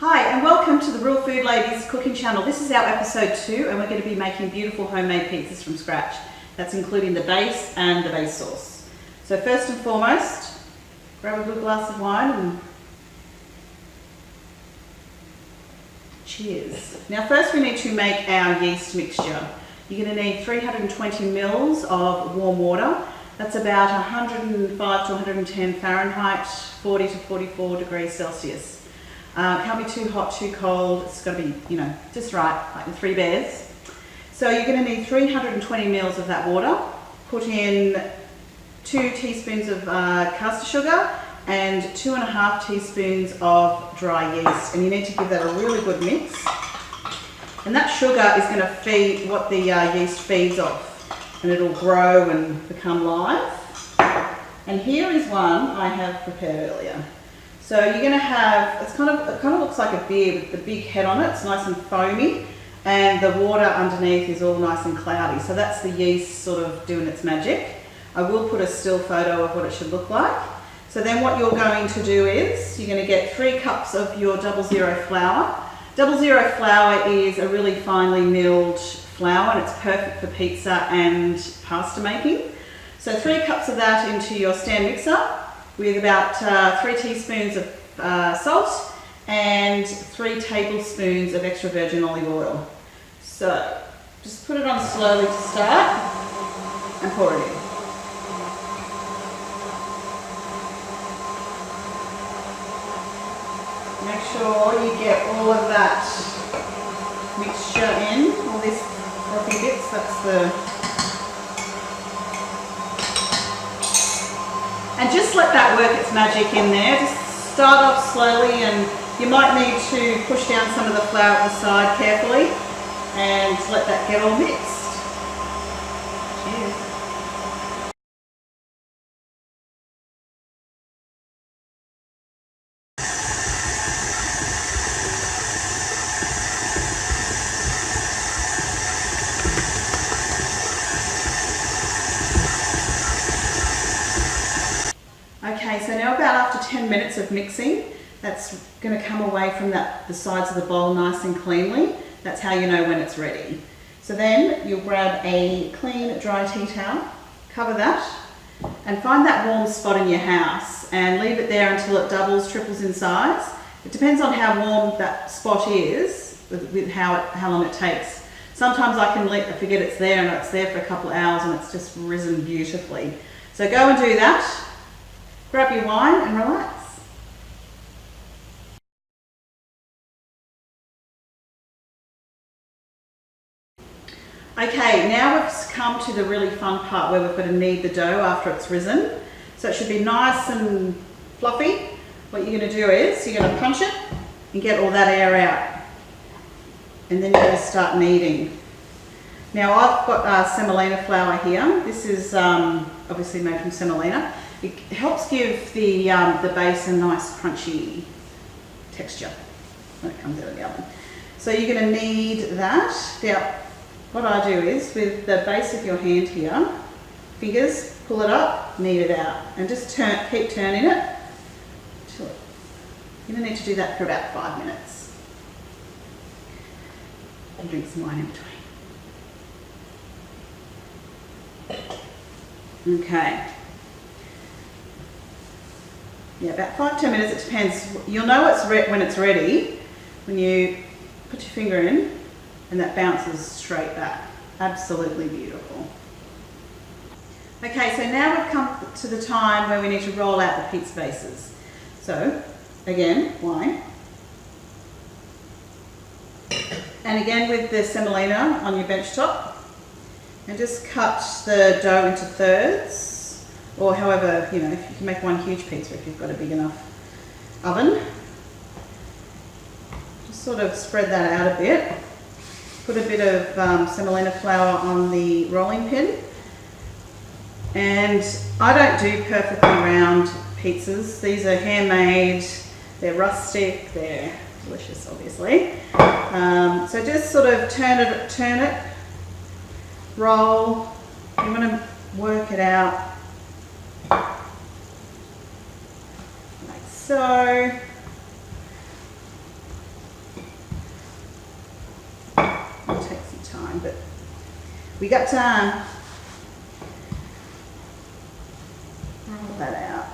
Hi and welcome to the Real Food Ladies cooking channel. This is our episode 2 and we're going to be making beautiful homemade pizzas from scratch. That's including the base and the base sauce. So first and foremost, grab a good glass of wine and cheers. Now first we need to make our yeast mixture. You're going to need 320 mils of warm water. That's about 105 to 110 Fahrenheit, 40 to 44 degrees Celsius. Can't be too hot, too cold. It's got to be, just right, like the Three Bears. So you're going to need 320 mils of that water. Put in 2 teaspoons of caster sugar and 2.5 teaspoons of dry yeast. And you need to give that a really good mix. And that sugar is going to feed what the yeast feeds off. And it'll grow and become live. And here is one I have prepared earlier. So you're going to have, it kind of looks like a beer with the big head on it. It's nice and foamy, and the water underneath is all nice and cloudy. So that's the yeast sort of doing its magic. I will put a still photo of what it should look like. So then what you're going to do is, you're going to get 3 cups of your 00 flour. 00 flour is a really finely milled flour and it's perfect for pizza and pasta making. So 3 cups of that into your stand mixer, with about 3 teaspoons of salt and 3 tablespoons of extra virgin olive oil. So just put it on slowly to start and pour it in. Make sure you get all of that mixture in, all these frothy bits, that's the... And just let that work its magic in there. Just start off slowly, and you might need to push down some of the flour at the side carefully and let that get all mixed. Cheers. Okay, so now about after 10 minutes of mixing, that's going to come away from the sides of the bowl nice and cleanly. That's how you know when it's ready. So then you'll grab a clean dry tea towel, cover that, and find that warm spot in your house and leave it there until it doubles, triples in size. It depends on how warm that spot is, with how long it takes. Sometimes I forget it's there and it's there for a couple of hours and it's just risen beautifully. So go and do that. Grab your wine and relax. Okay, now we've come to the really fun part where we've got to knead the dough after it's risen. So it should be nice and fluffy. What you're going to do is you're going to punch it and get all that air out. And then you're going to start kneading. Now I've got semolina flour here. This is obviously made from semolina. It helps give the base a nice crunchy texture when it comes out of the oven. So you're going to knead that. Now, what I do is, with the base of your hand here, fingers, pull it up, knead it out, and just keep turning it. You're going to need to do that for about 5 minutes. And drink some wine in between. Okay. Yeah, about 5-10 minutes, it depends. You'll know when it's ready when you put your finger in and that bounces straight back. Absolutely beautiful. Okay, so now we've come to the time where we need to roll out the pizza bases. So, again, wine. And again with the semolina on your bench top. And just cut the dough into thirds. Or however, if you can make one huge pizza if you've got a big enough oven. Just sort of spread that out a bit. Put a bit of semolina flour on the rolling pin. And I don't do perfectly round pizzas. These are handmade, they're rustic, they're delicious obviously. So just sort of turn it, roll. You want to work it out. Like so. We got time. Roll that out.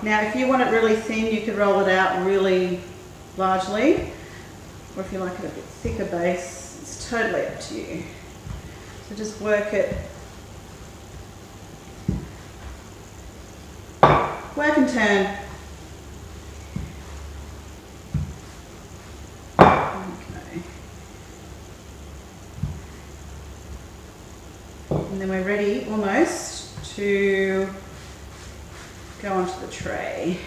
Now, if you want it really thin, you could roll it out really largely, or if you like it a bit thicker base, it's totally up to you. So just work it. Work and turn. Okay. And then we're ready almost to go onto the tray.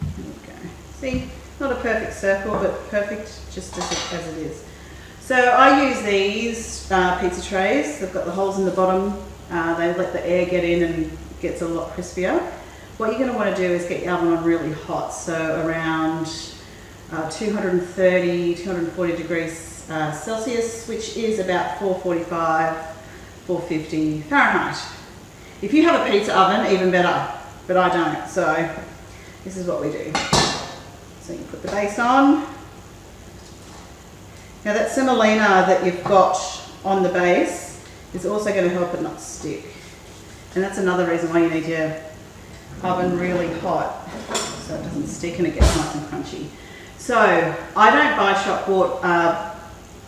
There we go. See, not a perfect circle, but perfect just as it is. So I use these pizza trays. They've got the holes in the bottom. They let the air get in and it gets a lot crispier. What you're going to want to do is get your oven on really hot, so around 230, 240 degrees Celsius, which is about 445, 450 Fahrenheit. If you have a pizza oven, even better, but I don't, so this is what we do. So you put the base on. Now that semolina that you've got on the base is also going to help it not stick. And that's another reason why you need your oven really hot, so it doesn't stick and it gets nice and crunchy. So I don't buy shop bought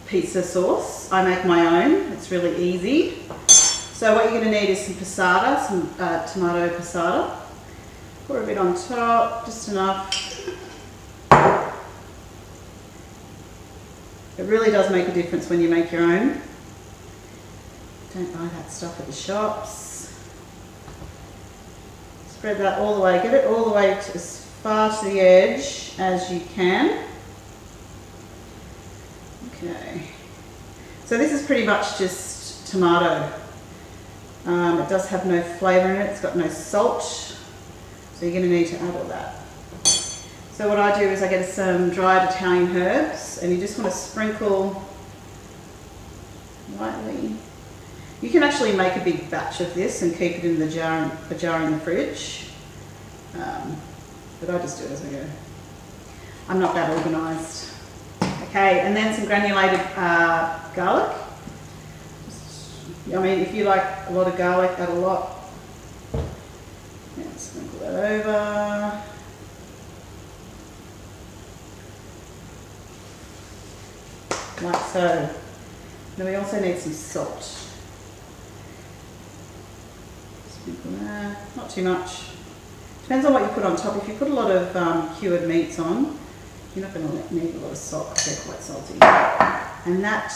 pizza sauce. I make my own. It's really easy. So what you're going to need is some passata, some tomato passata. Pour a bit on top, just enough. It really does make a difference when you make your own. Don't buy that stuff at the shops. Spread that all the way. Get it all the way to as far to the edge as you can. Okay. So this is pretty much just tomato. It does have no flavour in it. It's got no salt. So you're going to need to add all that. So what I do is I get some dried Italian herbs, and you just want to sprinkle lightly. You can actually make a big batch of this and keep it in the jar in the fridge, but I just do it as I go. I'm not that organised. Okay, and then some granulated garlic. I mean, if you like a lot of garlic, add a lot. Yeah, sprinkle that over. Like so. Then we also need some salt. Sprinkle that. Not too much. Depends on what you put on top. If you put a lot of cured meats on, you're not going to need a lot of salt because they're quite salty. And that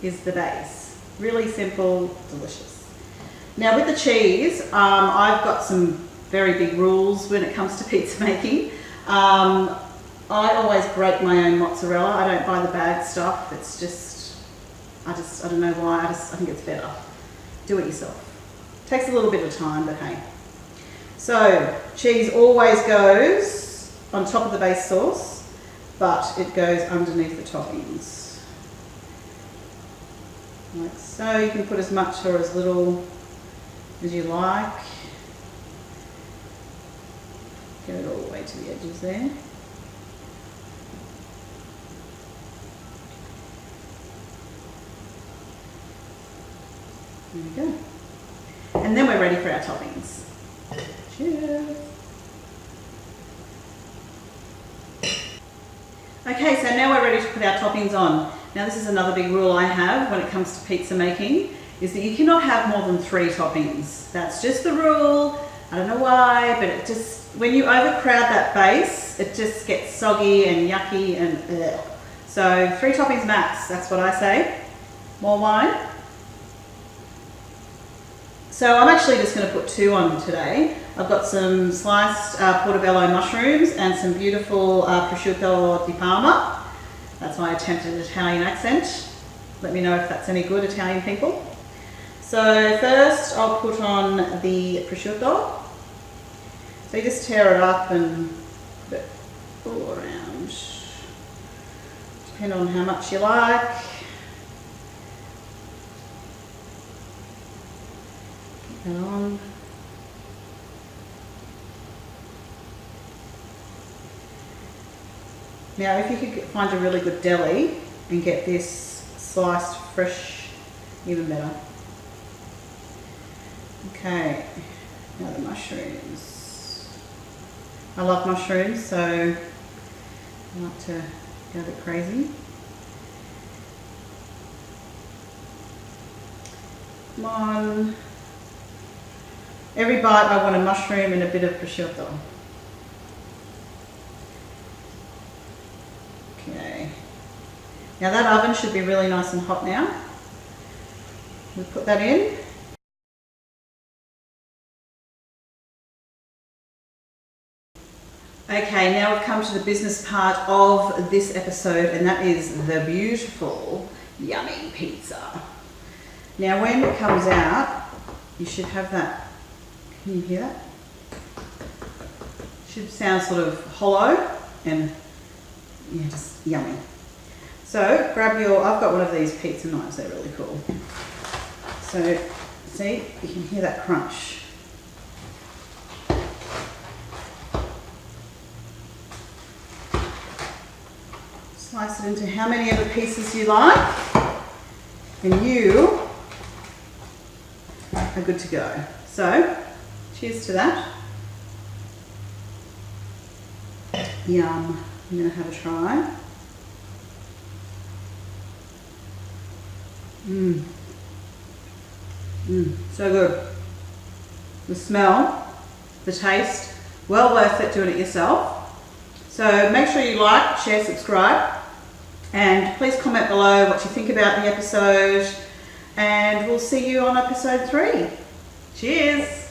is the base. Really simple, delicious. Now with the cheese, I've got some very big rules when it comes to pizza making. I always grate my own mozzarella. I don't buy the bag stuff. It's just, I don't know why. I think it's better. Do it yourself. Takes a little bit of time, but hey. So cheese always goes on top of the base sauce, but it goes underneath the toppings. Like so. You can put as much or as little as you like. Get it all the way to the edges there. There we go. And then we're ready for our toppings. Cheers. Okay, so now we're ready to put our toppings on. Now this is another big rule I have when it comes to pizza making, is that you cannot have more than 3 toppings. That's just the rule. I don't know why, but it just, when you overcrowd that base, it just gets soggy and yucky and ugh. So 3 toppings max, that's what I say. More wine. So I'm actually just going to put 2 on today. I've got some sliced portobello mushrooms and some beautiful prosciutto di Parma. That's my attempted Italian accent. Let me know if that's any good, Italian people. So first I'll put on the prosciutto. So you just tear it up and put it all around. Depending on how much you like. Keep that on. Now, if you could find a really good deli and get this sliced fresh, even better. Okay, now the mushrooms. I love mushrooms, so I like to go a bit crazy. Come on. Every bite I want a mushroom and a bit of prosciutto. Okay. Now that oven should be really nice and hot now. We put that in. Okay, now we've come to the business part of this episode, and that is the beautiful, yummy pizza. Now when it comes out, you should have that. Can you hear that? Should sound sort of hollow and yeah, just yummy. So grab your, I've got one of these pizza knives, they're really cool. So see, you can hear that crunch. Slice it into how many other pieces you like, and you are good to go. So, cheers to that. Yum. I'm going to have a try. So good. The smell, the taste, well worth it doing it yourself. So make sure you like, share, subscribe, and please comment below what you think about the episode, and we'll see you on episode 3. Cheers!